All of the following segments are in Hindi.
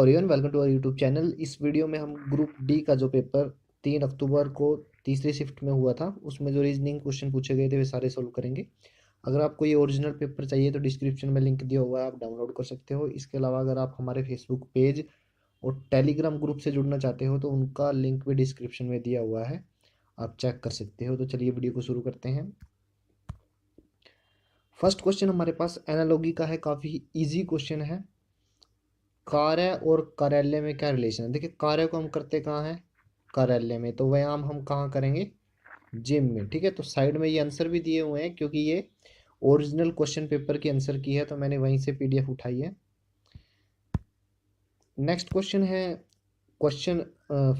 Everyone, welcome to our YouTube channel. इस वीडियो में हम ग्रुप डी का जो पेपर 3 अक्टूबर को तीसरी शिफ्ट में हुआ था उसमें जो रीजनिंग क्वेश्चन पूछे गए थे वे सारे सोल्व करेंगे। अगर आपको ये ओरिजिनल पेपर चाहिए तो डिस्क्रिप्शन में लिंक दिया हुआ है, आप डाउनलोड कर सकते हो। इसके अलावा अगर आप हमारे फेसबुक पेज और टेलीग्राम ग्रुप से जुड़ना चाहते हो तो उनका लिंक भी डिस्क्रिप्शन में दिया हुआ है, आप चेक कर सकते हो। तो चलिए वीडियो को शुरू करते हैं। फर्स्ट क्वेश्चन हमारे पास एनालॉजी का है, काफ़ी ईजी क्वेश्चन है। कार्य और कार्यालय में क्या रिलेशन है? देखिए, कार्य को हम करते कहाँ हैं? कार्यालय में। तो व्यायाम हम कहाँ करेंगे? जिम में। ठीक है, तो साइड में ये आंसर भी दिए हुए हैं क्योंकि ये ओरिजिनल क्वेश्चन पेपर की आंसर की है, तो मैंने वहीं से पीडीएफ उठाई है। नेक्स्ट क्वेश्चन है क्वेश्चन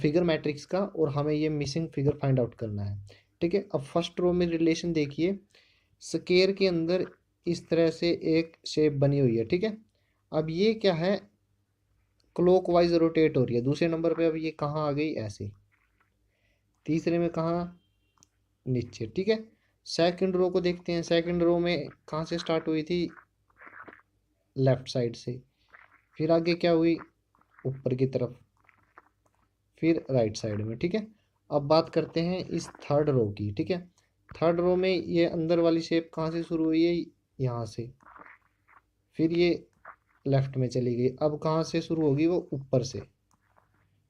फिगर मैट्रिक्स का, और हमें ये मिसिंग फिगर फाइंड आउट करना है। ठीक है, अब फर्स्ट रो में रिलेशन देखिए, स्क्वायर के अंदर इस तरह से एक शेप बनी हुई है। ठीक है, अब ये क्या है? क्लॉकवाइज रोटेट हो रही है। दूसरे नंबर पे अब ये कहाँ आ गई? ऐसे। तीसरे में कहाँ? नीचे। ठीक है, सेकंड रो को देखते हैं। सेकंड रो में कहाँ से स्टार्ट हुई थी? लेफ्ट साइड से। फिर आगे क्या हुई? ऊपर की तरफ, फिर राइट साइड में। ठीक है, अब बात करते हैं इस थर्ड रो की। ठीक है, थर्ड रो में ये अंदर वाली शेप कहाँ से शुरू हुई है? यहाँ से। फिर ये लेफ्ट में चली गई। अब कहाँ से शुरू होगी? वो ऊपर से।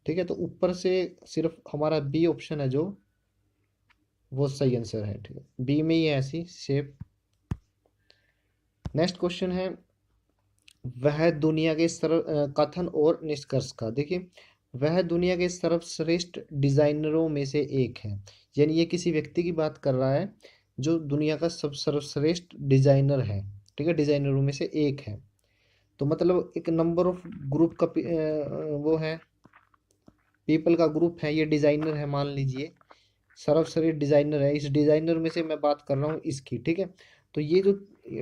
ठीक है, तो ऊपर से सिर्फ हमारा बी ऑप्शन है जो वो सही आंसर है। ठीक है, बी में ही है ऐसी शेप। नेक्स्ट क्वेश्चन है वह दुनिया के कथन और निष्कर्ष का। देखिए, वह दुनिया के सर्वश्रेष्ठ डिजाइनरों में से एक है, यानी ये किसी व्यक्ति की बात कर रहा है जो दुनिया का सर्वश्रेष्ठ डिजाइनर है। ठीक है, डिजाइनरों में से एक है, तो मतलब एक नंबर ऑफ ग्रुप का वो है, पीपल का ग्रुप है, ये डिजाइनर है मान लीजिए, सर्वश्रेष्ठ डिजाइनर है। इस डिजाइनर में से मैं बात कर रहा हूँ इसकी। ठीक है, तो ये जो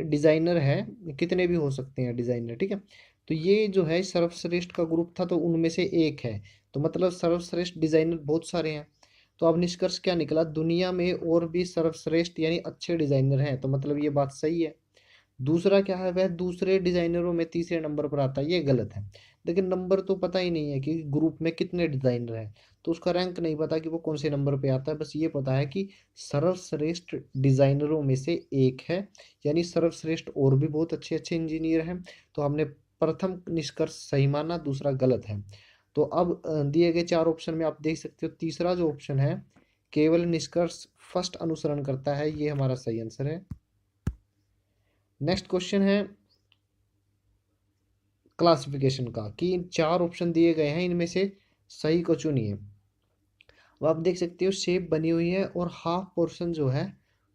डिजाइनर है, कितने भी हो सकते हैं डिजाइनर। ठीक है, तो ये जो है सर्वश्रेष्ठ का ग्रुप था, तो उनमें से एक है, तो मतलब सर्वश्रेष्ठ डिजाइनर बहुत सारे हैं। तो अब निष्कर्ष क्या निकला? दुनिया में और भी सर्वश्रेष्ठ यानी अच्छे डिजाइनर हैं, तो मतलब ये बात सही है। दूसरा क्या है? वह दूसरे डिजाइनरों में तीसरे नंबर पर आता है, ये गलत है। लेकिन नंबर तो पता ही नहीं है कि ग्रुप में कितने डिजाइनर हैं, तो उसका रैंक नहीं पता कि वो कौन से नंबर पे आता है। बस ये पता है कि सर्वश्रेष्ठ डिजाइनरों में से एक है, यानी सर्वश्रेष्ठ और भी बहुत अच्छे अच्छे इंजीनियर हैं। तो हमने प्रथम निष्कर्ष सही माना, दूसरा गलत है। तो अब दिए गए चार ऑप्शन में आप देख सकते हो, तीसरा जो ऑप्शन है केवल निष्कर्ष फर्स्ट अनुसरण करता है, ये हमारा सही आंसर है। नेक्स्ट क्वेश्चन है क्लासिफिकेशन का, कि इन चार ऑप्शन दिए गए हैं, इनमें से सही को चुनिए। वो आप देख सकते हो शेप बनी हुई है और हाफ पोर्शन जो है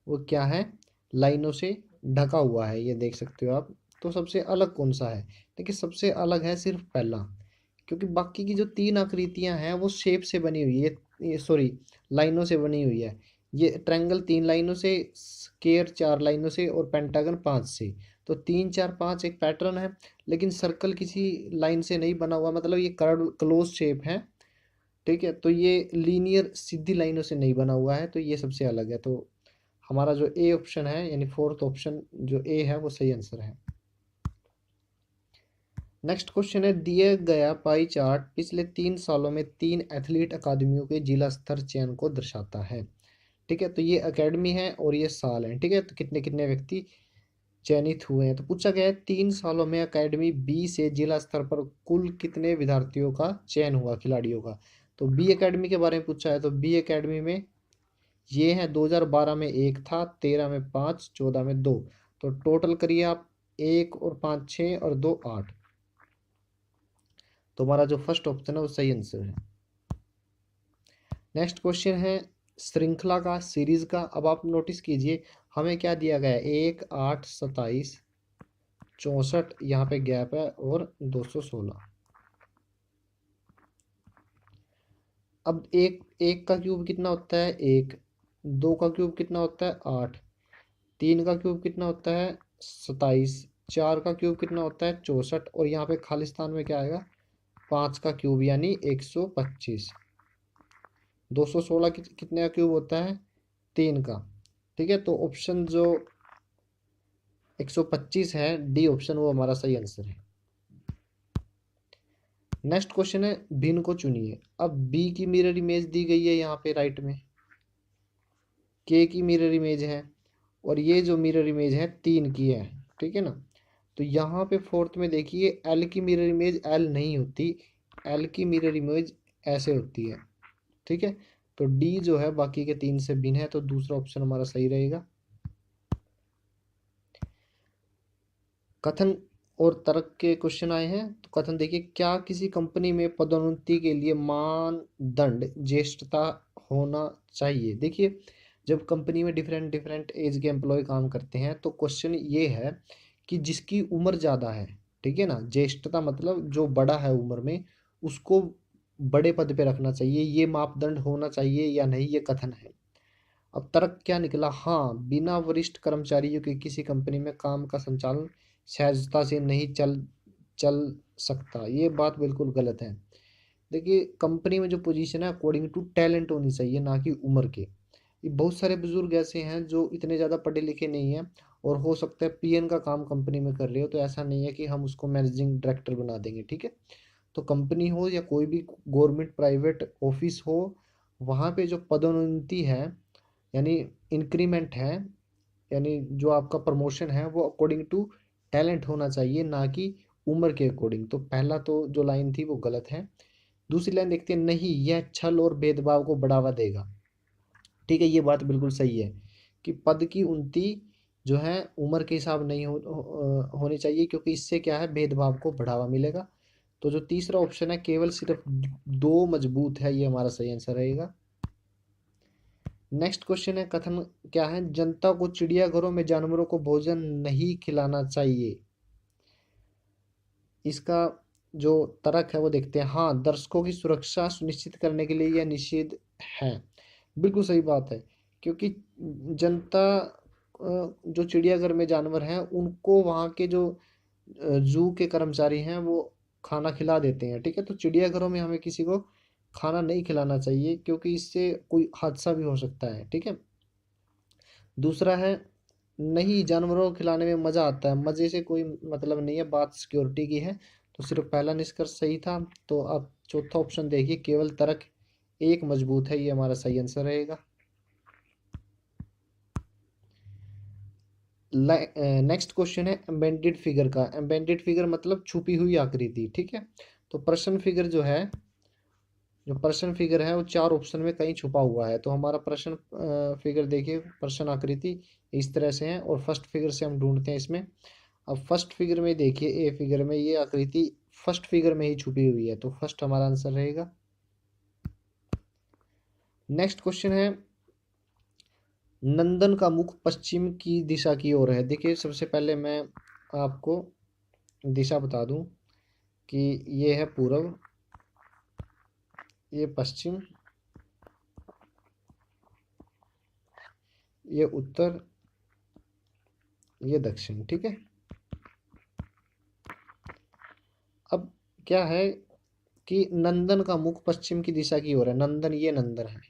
वो क्या है? लाइनों से ढका हुआ है, ये देख सकते हो आप। तो सबसे अलग कौन सा है? देखिए, सबसे अलग है सिर्फ पहला, क्योंकि बाकी की जो तीन आकृतियां हैं वो शेप से बनी हुई है, ये सॉरी लाइनों से बनी हुई है। ये ट्रायंगल 3 लाइनों से, स्क्वायर 4 लाइनों से और पेंटागन 5 से। तो 3 4 5 एक पैटर्न है, लेकिन सर्कल किसी लाइन से नहीं बना हुआ, मतलब ये कर्व क्लोज शेप है। ठीक है, तो ये लीनियर सीधी लाइनों से नहीं बना हुआ है, तो ये सबसे अलग है। तो हमारा जो ए ऑप्शन है यानी फोर्थ ऑप्शन जो ए है वो सही आंसर है। नेक्स्ट क्वेश्चन है दिया गया पाई चार्ट पिछले 3 सालों में 3 एथलीट अकादमियों के जिला स्तर चयन को दर्शाता है। ठीक है, तो ये एकेडमी है और ये साल है। ठीक है, तो कितने कितने व्यक्ति चयनित हुए हैं? तो पूछा गया है 3 सालों में अकेडमी बी से जिला स्तर पर कुल कितने विद्यार्थियों का चयन हुआ, खिलाड़ियों का। तो बी एकेडमी के बारे में पूछा है, तो बी एकेडमी में ये है 2012 में एक था, 13 में 5, 14 में 2। तो टोटल करिए आप, 1 और 5 6 और 2 8। तो हमारा जो फर्स्ट ऑप्शन है वो सही आंसर है। नेक्स्ट क्वेश्चन है श्रृंखला का, सीरीज का। अब आप नोटिस कीजिए हमें क्या दिया गया है? 1 8 27 64, यहाँ पे गैप है, और 216। अब एक एक का क्यूब कितना होता है? 1। 2 का क्यूब कितना होता है? 8। 3 का क्यूब कितना होता है? 27। 4 का क्यूब कितना होता है? 64। और यहाँ पे खालिस्तान में क्या आएगा? 5 का क्यूब यानी 125। 216 कितने का क्यूब होता है? 3 का। ठीक है, तो ऑप्शन जो 125 है, डी ऑप्शन, वो हमारा सही आंसर है। नेक्स्ट क्वेश्चन है भिन्न को चुनिए। अब बी की मिरर इमेज दी गई है यहाँ पे राइट में, के की मिरर इमेज है, और ये जो मिरर इमेज है 3 की है, ठीक है ना। तो यहाँ पे फोर्थ में देखिए एल की मिरर इमेज एल नहीं होती, एल की मिरर इमेज ऐसे होती है, ठीक है। तो डी जो है बाकी के 3 से भिन्न है, तो दूसरा ऑप्शन हमारा सही रहेगा। कथन और तर्क के क्वेश्चन आए हैं। तो कथन देखिए, क्या किसी कंपनी में पदोन्नति के लिए मानदंड ज्येष्ठता होना चाहिए। देखिए जब कंपनी में डिफरेंट डिफरेंट एज के एम्प्लॉय काम करते हैं तो क्वेश्चन ये है कि जिसकी उम्र ज़्यादा है, ठीक है ना, ज्येष्ठता मतलब जो बड़ा है उम्र में, उसको बड़े पद पे रखना चाहिए, ये मापदंड होना चाहिए या नहीं, ये कथन है। अब तर्क क्या निकला, हाँ बिना वरिष्ठ कर्मचारियों के किसी कंपनी में काम का संचालन सहजता से नहीं चल चल सकता, ये बात बिल्कुल गलत है। देखिए कंपनी में जो पोजीशन है अकॉर्डिंग टू टैलेंट होनी चाहिए, ना कि उम्र के। ये बहुत सारे बुजुर्ग ऐसे हैं जो इतने ज़्यादा पढ़े लिखे नहीं हैं और हो सकता है पीएन का काम कंपनी में कर रहे हो, तो ऐसा नहीं है कि हम उसको मैनेजिंग डायरेक्टर बना देंगे, ठीक है। तो कंपनी हो या कोई भी गवर्नमेंट प्राइवेट ऑफिस हो, वहाँ पे जो पदोन्नति है यानी इंक्रीमेंट है, यानी जो आपका प्रमोशन है वो अकॉर्डिंग टू टैलेंट होना चाहिए, ना कि उम्र के अकॉर्डिंग। तो पहला तो जो लाइन थी वो गलत है। दूसरी लाइन देखते हैं, नहीं यह छल और भेदभाव को बढ़ावा देगा, ठीक है, ये बात बिल्कुल सही है कि पद की उन्नति जो है उम्र के हिसाब नहीं होनी चाहिए, क्योंकि इससे क्या है भेदभाव को बढ़ावा मिलेगा। तो जो तीसरा ऑप्शन है केवल सिर्फ दो मजबूत है, ये हमारा सही आंसर रहेगा। नेक्स्ट क्वेश्चन है, कथन क्या है, जनता को चिड़ियाघरों में जानवरों को भोजन नहीं खिलाना चाहिए। इसका जो तर्क है वो देखते हैं, हाँ दर्शकों की सुरक्षा सुनिश्चित करने के लिए यह निषेध है। बिल्कुल सही बात है, क्योंकि जनता जो चिड़ियाघर में जानवर हैं उनको वहाँ के जो जू के कर्मचारी हैं वो खाना खिला देते हैं, ठीक है। तो चिड़ियाघरों में हमें किसी को खाना नहीं खिलाना चाहिए, क्योंकि इससे कोई हादसा भी हो सकता है, ठीक है। दूसरा है, नहीं जानवरों को खिलाने में मज़ा आता है, मज़े से कोई मतलब नहीं है, बात सिक्योरिटी की है। तो सिर्फ पहला निष्कर्ष सही था। तो अब चौथा ऑप्शन देखिए, केवल तर्क एक मजबूत है, ये हमारा सही आंसर रहेगा। नेक्स्ट क्वेश्चन है एम्बेडेड फिगर का। एम्बेडेड फिगर मतलब छुपी हुई आकृति, ठीक है। तो प्रश्न फिगर जो है, जो प्रश्न फिगर है वो 4 ऑप्शन में कहीं छुपा हुआ है। तो हमारा प्रश्न फिगर देखिए, प्रश्न आकृति इस तरह से है, और फर्स्ट फिगर से हम ढूंढते हैं इसमें। अब फर्स्ट फिगर में देखिए, ए फिगर में ये आकृति फर्स्ट फिगर में ही छुपी हुई है, तो फर्स्ट हमारा आंसर रहेगा। नेक्स्ट क्वेश्चन है, नंदन का मुख पश्चिम की दिशा की ओर है। देखिए सबसे पहले मैं आपको दिशा बता दूं कि ये है पूर्व, ये पश्चिम, ये उत्तर, ये दक्षिण, ठीक है। अब क्या है कि नंदन का मुख पश्चिम की दिशा की ओर है, नंदन, ये नंदन है।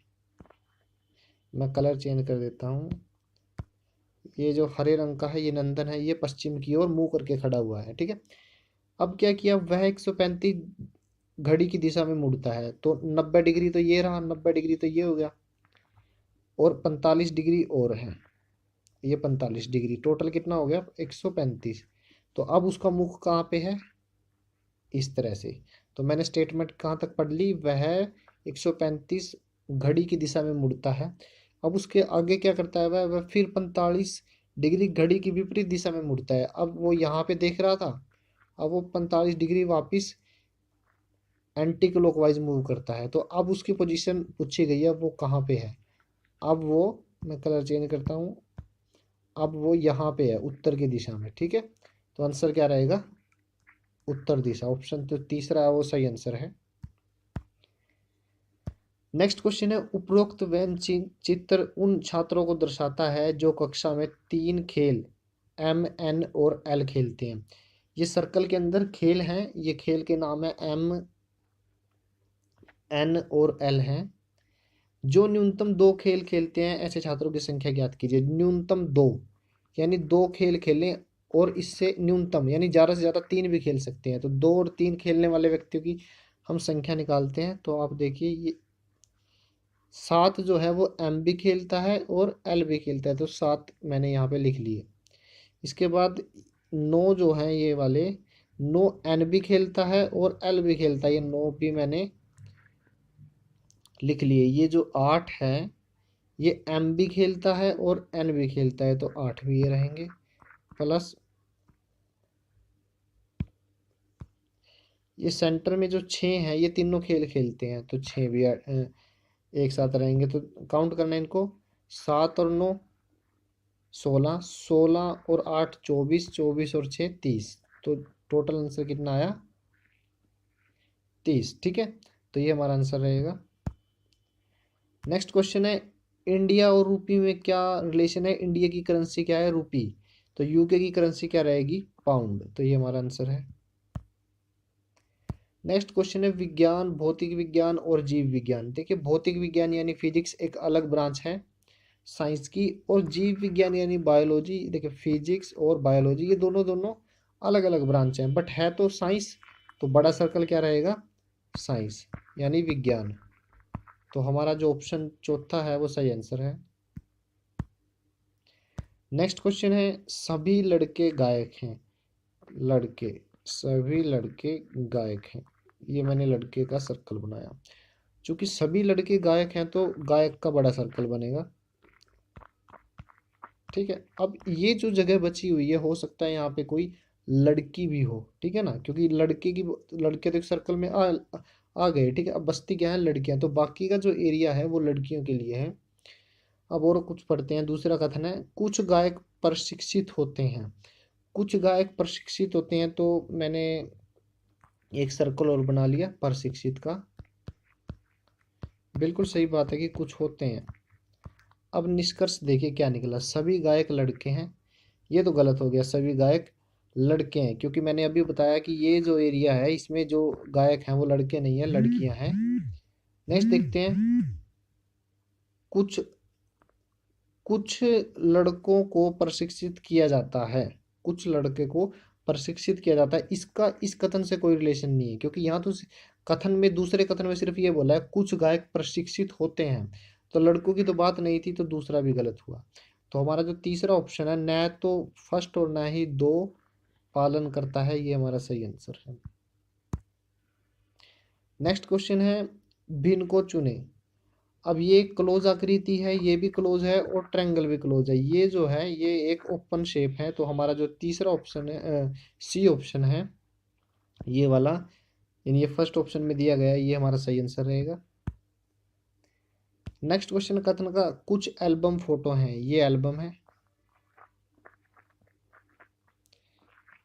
मैं कलर चेंज कर देता हूँ, ये जो हरे रंग का है ये नंदन है, ये पश्चिम की ओर मुंह करके खड़ा हुआ है, ठीक है। अब क्या किया, वह 135 घड़ी की दिशा में मुड़ता है, तो 90 डिग्री तो ये रहा, 90 डिग्री तो ये हो गया, और 45 डिग्री और है, ये 45 डिग्री, टोटल कितना हो गया 135। तो अब उसका मुख कहाँ पे है, इस तरह से। तो मैंने स्टेटमेंट कहाँ तक पढ़ ली, वह 135 घड़ी की दिशा में मुड़ता है। अब उसके आगे क्या करता है, वह फिर 45 डिग्री घड़ी की विपरीत दिशा में मुड़ता है। अब वो यहाँ पे देख रहा था, अब वो 45 डिग्री वापिस एंटी क्लॉकवाइज मूव करता है। तो अब उसकी पोजीशन पूछी गई है, वो कहाँ पे है। अब वो, मैं कलर चेंज करता हूँ, अब वो यहाँ पे है उत्तर की दिशा में, ठीक है। तो आंसर क्या रहेगा, उत्तर दिशा। ऑप्शन तो तीसरा है वो सही आंसर है। नेक्स्ट क्वेश्चन है, उपरोक्त चित्र उन छात्रों को दर्शाता है जो कक्षा में 3 खेल एम एन और एल खेलते हैं। ये सर्कल के अंदर खेल हैं, ये खेल के नाम है एम एन और एल हैं। जो न्यूनतम 2 खेल खेलते हैं ऐसे छात्रों की संख्या ज्ञात कीजिए। न्यूनतम 2 यानी 2 खेल खेलें, और इससे न्यूनतम यानी ज़्यादा से ज़्यादा 3 भी खेल सकते हैं। तो 2 और 3 खेलने वाले व्यक्तियों की हम संख्या निकालते हैं तो आप देखिए ये 7 जो है वो एम भी खेलता है और एल भी खेलता है, तो 7 मैंने यहाँ पे लिख लिए। इसके बाद 9 जो है ये वाले, 9 एन भी खेलता है और एल भी खेलता है, ये 9 भी मैंने लिख लिए। ये जो 8 है ये एम भी खेलता है और एन भी खेलता है, तो 8 भी ये रहेंगे। प्लस ये सेंटर में जो 6 हैं ये तीनों खेल खेलते हैं, तो 6 भी एक साथ रहेंगे। तो काउंट करना है इनको, 7 और 9 16, 16 और 8 24, 24 और 6 30, तो टोटल आंसर कितना आया 30। ठीक है, तो ये हमारा आंसर रहेगा। नेक्स्ट क्वेश्चन है, इंडिया और रूपी में क्या रिलेशन है? इंडिया की करेंसी क्या है? रूपी। तो यूके की करेंसी क्या रहेगी? पाउंड। तो ये हमारा आंसर है। नेक्स्ट क्वेश्चन है, विज्ञान, भौतिक विज्ञान और जीव विज्ञान। देखिए भौतिक विज्ञान यानी फिजिक्स एक अलग ब्रांच है साइंस की, और जीव विज्ञान यानी बायोलॉजी। देखिए फिजिक्स और बायोलॉजी ये दोनों दोनों अलग अलग ब्रांच हैं, बट है तो साइंस। तो बड़ा सर्कल क्या रहेगा? साइंस यानी विज्ञान। तो हमारा जो ऑप्शन चौथा है वो सही आंसर है। नेक्स्ट क्वेश्चन है, सभी लड़के गायक हैं। लड़के, सभी लड़के गायक हैं, ये मैंने लड़के का सर्कल बनाया। चूंकि सभी लड़के गायक हैं तो गायक का बड़ा सर्कल बनेगा। ठीक है, अब ये जो जगह बची हुई है हो सकता है यहाँ पे कोई लड़की भी हो, ठीक है ना, क्योंकि लड़के तो एक सर्कल में आ गए। ठीक है, अब बस्ती क्या है? लड़कियां। तो बाकी का जो एरिया है वो लड़कियों के लिए है। अब और कुछ पढ़ते हैं। दूसरा कथन है, कुछ गायक प्रशिक्षित होते हैं। कुछ गायक प्रशिक्षित होते हैं, तो मैंने एक सर्कल और बना लिया प्रशिक्षित का। बिल्कुल सही बात है कि कुछ होते हैं। अब निष्कर्ष देखिए क्या निकला, सभी गायक लड़के हैं। ये तो गलत हो गया, सभी गायक लड़के हैं, क्योंकि मैंने अभी बताया कि ये जो एरिया है इसमें जो गायक हैं वो लड़के नहीं है, लड़कियां हैं। नेक्स्ट देखते हैं, कुछ कुछ लड़कों को प्रशिक्षित किया जाता है। कुछ लड़के को प्रशिक्षित किया जाता है, इसका इस कथन से कोई रिलेशन नहीं है, क्योंकि यहाँ तो कथन में, दूसरे कथन में सिर्फ ये बोला है कुछ गायक प्रशिक्षित होते हैं, तो लड़कों की तो बात नहीं थी, तो दूसरा भी गलत हुआ। तो हमारा जो तीसरा ऑप्शन है, न तो फर्स्ट और न ही दो पालन करता है, ये हमारा सही आंसर है। नेक्स्ट क्वेश्चन है, भिन्न को चुने। अब ये क्लोज आकृति है, ये भी क्लोज है और ट्रायंगल भी क्लोज है। ये जो है ये एक ओपन शेप है, तो हमारा जो तीसरा ऑप्शन है सी ऑप्शन है ये वाला, यानी ये फर्स्ट ऑप्शन में दिया गया है, ये हमारा सही आंसर रहेगा। नेक्स्ट क्वेश्चन कथन का, कुछ एल्बम फोटो हैं। ये एल्बम है,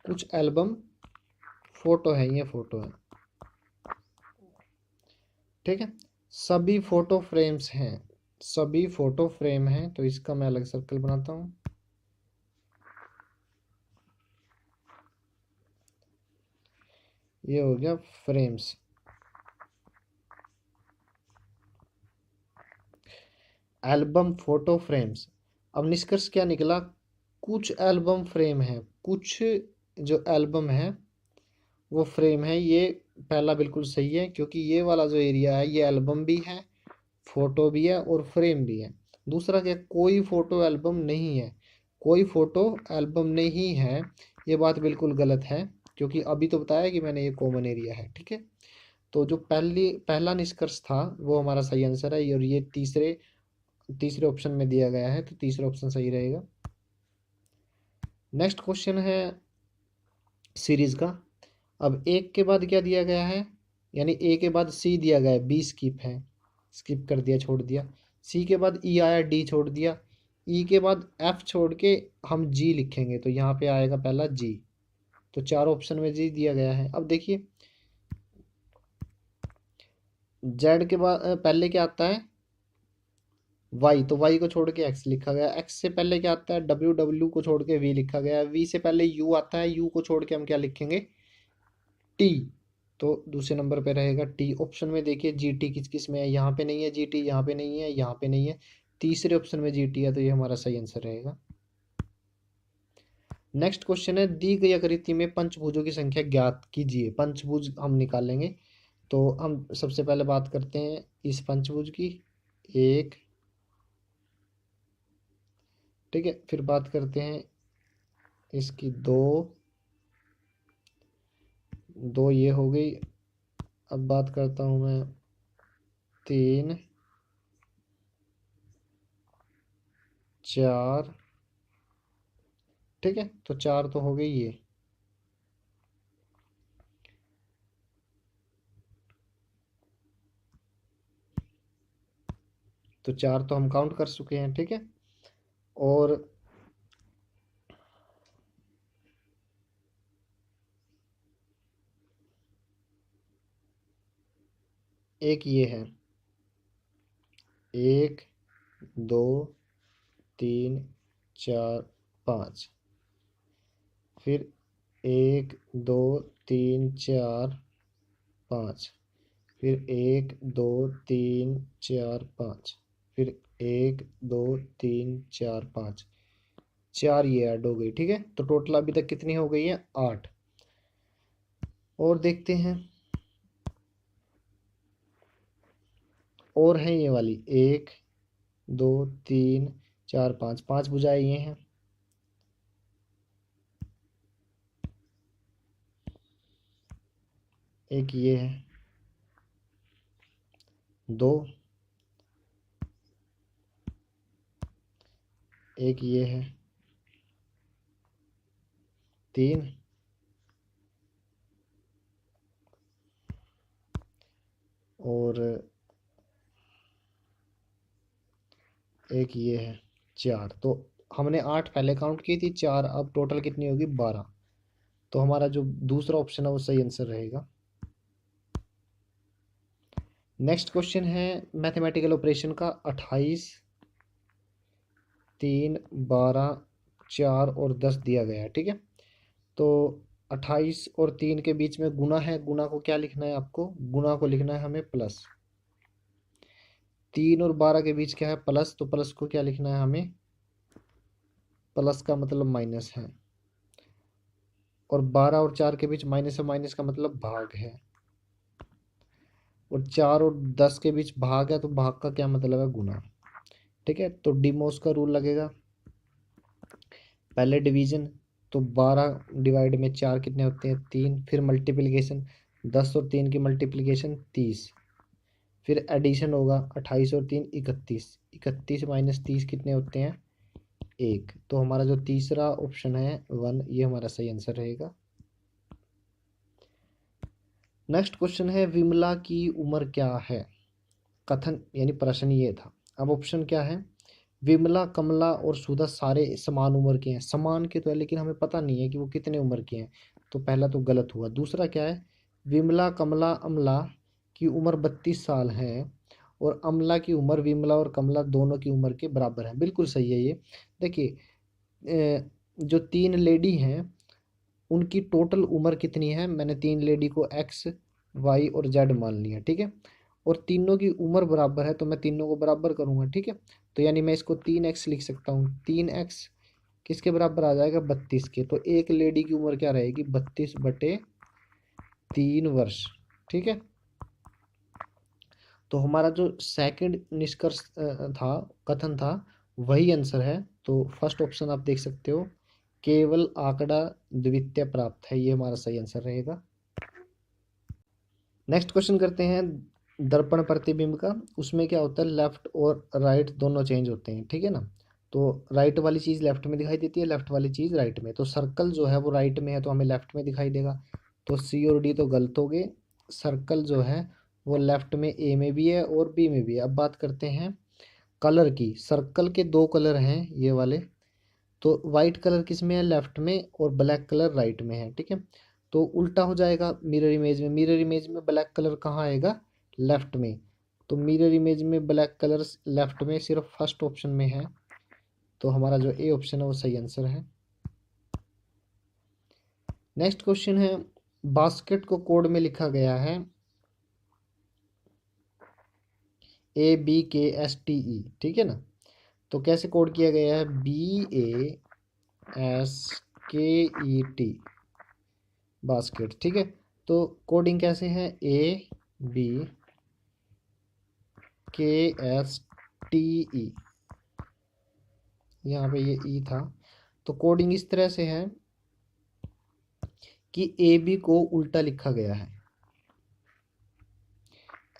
कुछ एल्बम फोटो है, ये फोटो है। ठीक है, सभी फोटो फ्रेम्स हैं। सभी फोटो फ्रेम हैं, तो इसका मैं अलग सर्कल बनाता हूँ। ये हो गया फ्रेम्स। Album photo frames. अब निष्कर्ष क्या निकला, कुछ एल्बम फ्रेम है, कुछ जो एल्बम है वो फ्रेम है। ये पहला बिल्कुल सही है, क्योंकि ये वाला जो एरिया है ये एल्बम भी है, फोटो भी है और फ्रेम भी है। दूसरा क्या, कोई फोटो एल्बम नहीं है। कोई फोटो एल्बम नहीं है, ये बात बिल्कुल गलत है, क्योंकि अभी तो बताया कि मैंने ये कॉमन एरिया है। ठीक है, तो जो पहला निष्कर्ष था वो हमारा सही आंसर है, और ये तीसरे ऑप्शन में दिया गया है, तो तीसरा ऑप्शन सही रहेगा। नेक्स्ट क्वेश्चन है सीरीज का। अब एक के बाद क्या दिया गया है, यानी ए के बाद सी दिया गया है, बी स्किप है, स्किप कर दिया, छोड़ दिया। सी के बाद ई आया, डी छोड़ दिया। ई के बाद एफ छोड़ के हम जी लिखेंगे, तो यहाँ पे आएगा पहला जी। तो चार ऑप्शन में जी दिया गया है। अब देखिए जेड के बाद पहले क्या आता है, वाई, तो वाई को छोड़ के एक्स लिखा गया। एक्स से पहले क्या आता है, डब्ल्यू, डब्ल्यू को छोड़ के वी लिखा गया। वी से पहले यू आता है, यू को छोड़ के हम क्या लिखेंगे, टी। तो दूसरे नंबर पे रहेगा टी। ऑप्शन में देखिए जी टी किस किस में है, यहाँ पे नहीं है जी टी, यहाँ पे नहीं है, यहाँ पे नहीं है। तीसरे ऑप्शन में जी टी है, तो ये हमारा सही आंसर रहेगा। नेक्स्ट क्वेश्चन है, दी गई आकृति में पंचभुजों की संख्या ज्ञात कीजिए। पंचभुज हम निकालेंगे, तो हम सबसे पहले बात करते हैं इस पंचभुज की, एक, ठीक है। फिर बात करते हैं इसकी दो, दो ये हो गई। अब बात करता हूँ मैं तीन, चार, ठीक है। तो चार तो हो गई ये। तो चार तो हम काउंट कर चुके हैं, ठीक है। और एक ये है, एक, दो, तीन, चार, पाँच। फिर एक, दो, तीन, चार, पाँच। फिर एक, दो, तीन, चार, पाँच। फिर एक, दो, तीन, चार, पाँच। चार ये ऐड हो गई, ठीक है। तो टोटल अभी तक कितनी हो गई है? आठ। और देखते हैं, और है ये वाली, एक, दो, तीन, चार, पाँच। पाँच भुजाएं ये हैं। एक ये है, दो, एक ये है, तीन, और एक ये है, चार। तो हमने आठ पहले काउंट की थी, चार अब टोटल कितनी होगी? 12। तो हमारा जो दूसरा ऑप्शन है वो सही आंसर रहेगा। नेक्स्ट क्वेश्चन है मैथमेटिकल ऑपरेशन का। 28, 3, 12, 4 और 10 दिया गया है, ठीक है। तो 28 और 3 के बीच में गुना है, गुना को क्या लिखना है आपको? गुना को लिखना है हमें प्लस। 3 और 12 के बीच क्या है? प्लस। तो प्लस को क्या लिखना है हमें? प्लस का मतलब माइनस है। और 12 और 4 के बीच माइनस है, माइनस का मतलब भाग है। और 4 और 10 के बीच भाग है, तो भाग का क्या मतलब है? गुना, ठीक है। तो डिमोस का रूल लगेगा। पहले डिवीजन, तो 12 डिवाइड में 4 कितने होते हैं? 3। फिर मल्टीप्लिकेशन, 10 और 3 की मल्टीप्लिकेशन 30। फिर एडिशन होगा, 28 और 3 31। 31 माइनस 30 कितने होते हैं? 1। तो हमारा जो तीसरा ऑप्शन है 1, ये हमारा सही आंसर रहेगा। नेक्स्ट क्वेश्चन है विमला की उम्र क्या है? कथन यानी प्रश्न ये था। अब ऑप्शन क्या है? विमला, कमला और सुधा सारे समान उम्र के हैं। समान के तो है, लेकिन हमें पता नहीं है कि वो कितने उम्र के हैं। तो पहला तो गलत हुआ। दूसरा क्या है? विमला, कमला, अमला की उम्र 32 साल है और अमला की उम्र विमला और कमला दोनों की उम्र के बराबर है। बिल्कुल सही है ये। देखिए, जो तीन लेडी हैं उनकी टोटल उम्र कितनी है? मैंने तीन लेडी को एक्स, वाई और जेड मान लिया, ठीक है। और तीनों की उम्र बराबर है, तो मैं तीनों को बराबर करूंगा, ठीक है। तो यानी मैं इसको 3x लिख सकता हूँ। 3x किसके बराबर आ जाएगा? 32 के। तो एक लेडी की उम्र क्या रहेगी? 32/3 वर्ष, ठीक है। तो हमारा जो सेकंड निष्कर्ष था, कथन था, वही आंसर है। तो फर्स्ट ऑप्शन आप देख सकते हो, केवल आंकड़ा द्वितीय प्राप्त है, ये हमारा सही आंसर रहेगा। नेक्स्ट क्वेश्चन करते हैं दर्पण प्रतिबिंब का। उसमें क्या होता है? लेफ्ट और राइट दोनों चेंज होते हैं, ठीक है ना। तो राइट वाली चीज़ लेफ्ट में दिखाई देती है, लेफ्ट वाली चीज़ राइट में। तो सर्कल जो है वो राइट में है, तो हमें लेफ्ट में दिखाई देगा। तो सी और डी तो गलत हो गए। सर्कल जो है वो लेफ्ट में ए में भी है और बी में भी है। अब बात करते हैं कलर की। सर्कल के दो कलर हैं ये वाले। तो वाइट कलर किस में है? लेफ्ट में। और ब्लैक कलर राइट में है, ठीक है। तो उल्टा हो जाएगा मिरर इमेज में। मिरर इमेज में ब्लैक कलर कहाँ आएगा? लेफ्ट में। तो मिरर इमेज में ब्लैक कलर लेफ्ट में सिर्फ फर्स्ट ऑप्शन में है। तो हमारा जो ए ऑप्शन है वो सही आंसर है। नेक्स्ट क्वेश्चन है, बास्केट को कोड में लिखा गया है ABKSTE, ठीक है ना। तो कैसे कोड किया गया है? BASKET, बास्केट, ठीक है। तो कोडिंग कैसे है? बी के एस टी ई, यहाँ पे ये ई था। तो कोडिंग इस तरह से है कि ए बी को उल्टा लिखा गया है,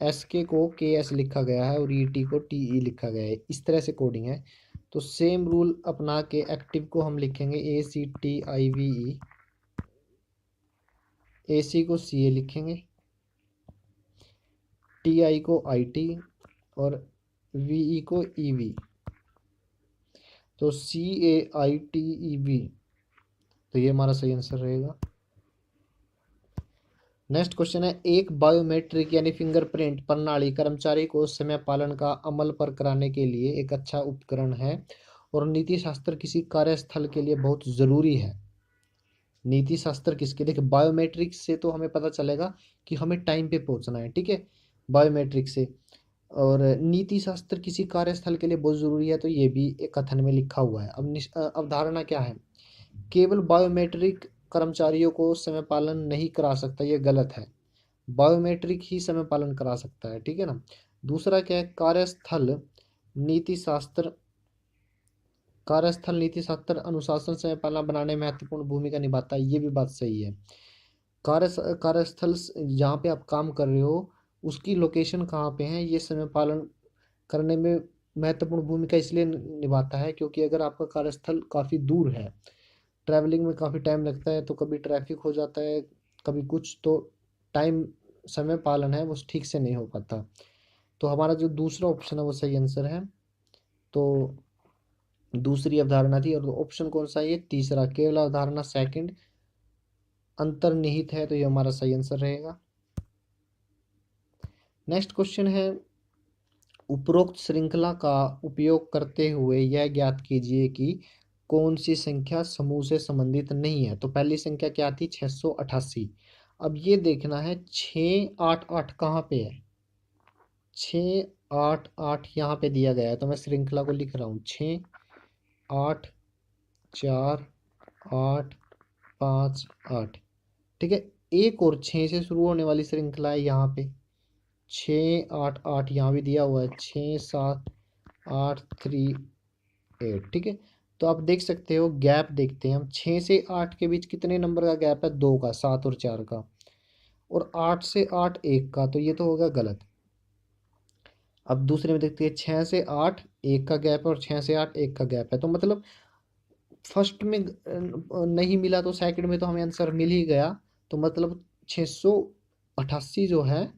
एस के को के एस लिखा गया है और ई टी को टी ई लिखा गया है, इस तरह से कोडिंग है। तो सेम रूल अपना के एक्टिव को हम लिखेंगे ए C T I V E, ए सी को सी ए लिखेंगे, टी आई को आई टी और वी ई को ई वी। तो सी ए आई टी ई वी, तो ये हमारा सही आंसर रहेगा। नेक्स्ट क्वेश्चन है, एक बायोमेट्रिक यानी फिंगरप्रिंट प्रणाली कर्मचारी को समय पालन का अमल पर कराने के लिए एक अच्छा उपकरण है और नीति शास्त्र किसी कार्यस्थल के लिए बहुत ज़रूरी है। नीति शास्त्र किसके, देखिए बायोमेट्रिक से तो हमें पता चलेगा कि हमें टाइम पे पहुंचना है, ठीक है, बायोमेट्रिक से। और नीति शास्त्र किसी कार्यस्थल के लिए बहुत ज़रूरी है, तो ये भी एक कथन में लिखा हुआ है। अब अवधारणा क्या है, केवल बायोमेट्रिक कर्मचारियों को समय पालन नहीं करा सकता, ये गलत है। बायोमेट्रिक ही समय पालन करा सकता है, ठीक है ना। दूसरा क्या है, कार्यस्थल नीति शास्त्र अनुशासन समय पालन बनाने में महत्वपूर्ण भूमिका निभाता है, ये भी बात सही है। कार्यस्थल जहाँ पे आप काम कर रहे हो उसकी लोकेशन कहाँ पे है, ये समय पालन करने में महत्वपूर्ण भूमिका इसलिए निभाता है क्योंकि अगर आपका कार्यस्थल काफ़ी दूर है, ट्रैवलिंग में काफ़ी टाइम लगता है, तो कभी ट्रैफिक हो जाता है, कभी कुछ, तो टाइम समय पालन है वो ठीक से नहीं हो पाता। तो हमारा जो दूसरा ऑप्शन है वो सही आंसर है। तो दूसरी अवधारणा थी, और ऑप्शन कौन सा है, ये तीसरा केवल अवधारणा सेकंड अंतर्निहित है, तो ये हमारा सही आंसर रहेगा। नेक्स्ट क्वेश्चन है, उपरोक्त श्रृंखला का उपयोग करते हुए यह ज्ञात कीजिए कि कौन सी संख्या समूह से संबंधित नहीं है। तो पहली संख्या क्या थी, 688। अब ये देखना है 688 कहाँ पे है, 688 यहाँ पे दिया गया है, तो मैं श्रृंखला को लिख रहा हूँ 6 8 4 8 5 8, ठीक है। एक और 6 से शुरू होने वाली श्रृंखला है यहाँ पे, 6 8 8 यहाँ भी दिया हुआ है, 6 7 8 3 8, ठीक है। तो आप देख सकते हो, गैप देखते हैं हम, 6 से 8 के बीच कितने नंबर का गैप है, 2 का, 7 और 4 का, और 8 से 8 1 का, तो ये तो होगा गलत। अब दूसरे में देखते हैं, 6 से 8 1 का गैप है और 6 से 8 1 का गैप है, तो मतलब फर्स्ट में नहीं मिला तो सेकंड में तो हमें आंसर मिल ही गया। तो मतलब 688 जो है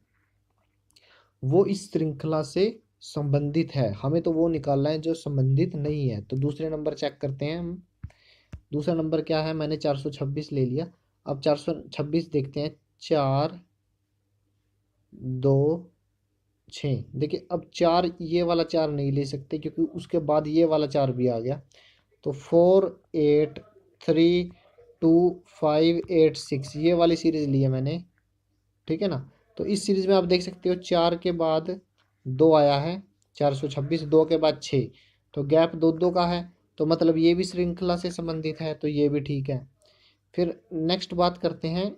वो इस श्रृंखला से संबंधित है, हमें तो वो निकालना है जो संबंधित नहीं है। तो दूसरे नंबर चेक करते हैं हम, दूसरा नंबर क्या है, मैंने 426 ले लिया। अब 426 देखते हैं, 4 2 6, देखिए अब 4, ये वाला 4 नहीं ले सकते क्योंकि उसके बाद ये वाला 4 भी आ गया। तो 4 8 3 2 5 8 6, ये वाली सीरीज ली है मैंने, ठीक है ना। तो इस सीरीज में आप देख सकते हो 4 के बाद 2 आया है, 426, 2 के बाद 6, तो गैप 2 2 का है, तो मतलब ये भी श्रृंखला से संबंधित है, तो ये भी ठीक है। फिर नेक्स्ट बात करते हैं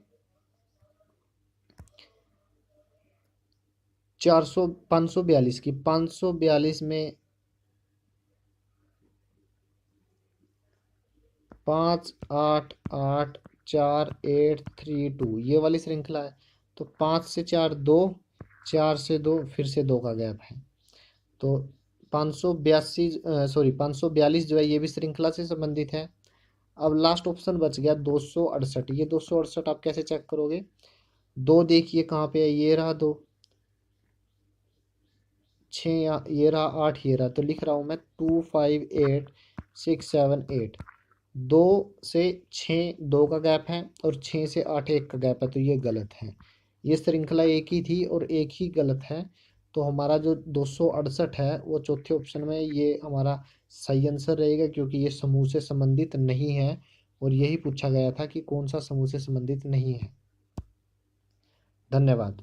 542 की। 542 में 5 8 8 4 8 3 2, ये वाली श्रृंखला है। तो 5 से 4 2, 4 से 2, फिर से 2 का गैप है, तो 582 सॉरी 542 जो है ये भी श्रृंखला से संबंधित है। अब लास्ट ऑप्शन बच गया 268। ये 268 आप कैसे चेक करोगे, दो देखिए कहाँ पे है, ये रहा 2, 6 ये रहा 8, ये रहा, तो लिख रहा हूँ मैं 2 5 8 6 7 8। 2 से 6 2 का गैप है और 6 से 8 1 का गैप है, तो ये गलत है। ये श्रृंखला एक ही थी और एक ही गलत है, तो हमारा जो 268 है वो चौथे ऑप्शन में ये हमारा सही आंसर रहेगा, क्योंकि ये समूह से संबंधित नहीं है और यही पूछा गया था कि कौन सा समूह से संबंधित नहीं है। धन्यवाद।